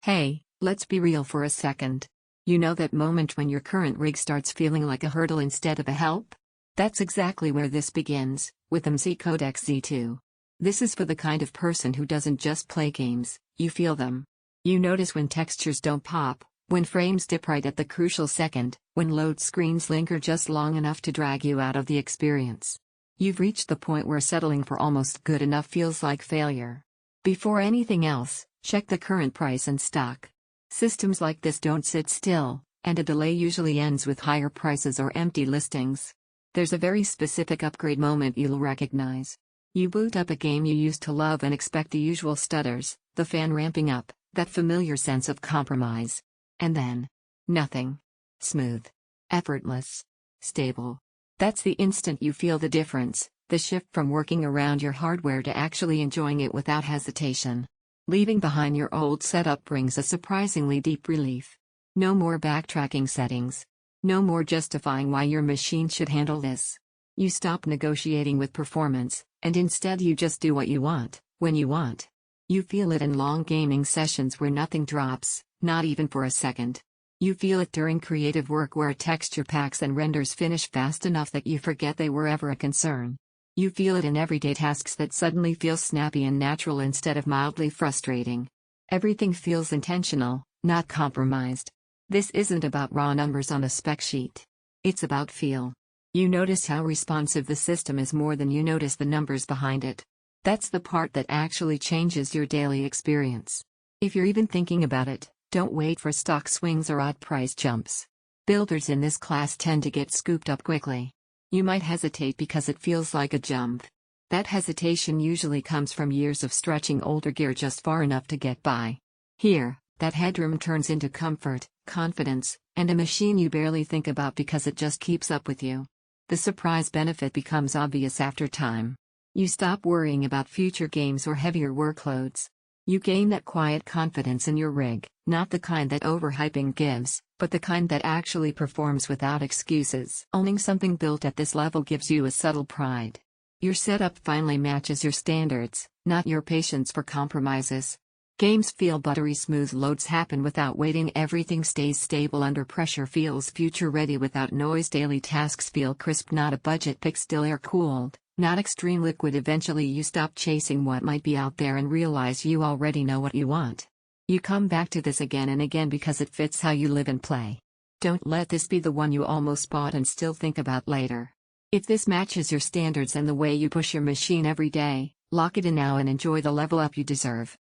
Hey, let's be real for a second. You know that moment when your current rig starts feeling like a hurdle instead of a help? That's exactly where this begins, with MSI Codex Z2. This is for the kind of person who doesn't just play games, you feel them. You notice when textures don't pop, when frames dip right at the crucial second, when load screens linger just long enough to drag you out of the experience. You've reached the point where settling for almost good enough feels like failure. Before anything else, check the current price and stock. Systems like this don't sit still, and a delay usually ends with higher prices or empty listings. There's a very specific upgrade moment you'll recognize. You boot up a game you used to love and expect the usual stutters, the fan ramping up, that familiar sense of compromise. And then, nothing. Smooth. Effortless. Stable. That's the instant you feel the difference, the shift from working around your hardware to actually enjoying it without hesitation. Leaving behind your old setup brings a surprisingly deep relief. No more backtracking settings. No more justifying why your machine should handle this. You stop negotiating with performance, and instead you just do what you want, when you want. You feel it in long gaming sessions where nothing drops, not even for a second. You feel it during creative work where texture packs and renders finish fast enough that you forget they were ever a concern. You feel it in everyday tasks that suddenly feel snappy and natural instead of mildly frustrating. Everything feels intentional, not compromised. This isn't about raw numbers on a spec sheet. It's about feel. You notice how responsive the system is more than you notice the numbers behind it. That's the part that actually changes your daily experience. If you're even thinking about it, don't wait for stock swings or odd price jumps. Builders in this class tend to get scooped up quickly. You might hesitate because it feels like a jump. That hesitation usually comes from years of stretching older gear just far enough to get by. Here, that headroom turns into comfort, confidence, and a machine you barely think about because it just keeps up with you. The surprise benefit becomes obvious after time. You stop worrying about future games or heavier workloads. You gain that quiet confidence in your rig, not the kind that overhyping gives, but the kind that actually performs without excuses. Owning something built at this level gives you a subtle pride. Your setup finally matches your standards, not your patience for compromises. Games feel buttery smooth, loads happen without waiting, everything stays stable under pressure, feels future ready without noise, daily tasks feel crisp, not a budget pick, still air cooled, not extreme liquid. Eventually you stop chasing what might be out there and realize you already know what you want. You come back to this again and again because it fits how you live and play. Don't let this be the one you almost bought and still think about later. If this matches your standards and the way you push your machine every day, lock it in now and enjoy the level up you deserve.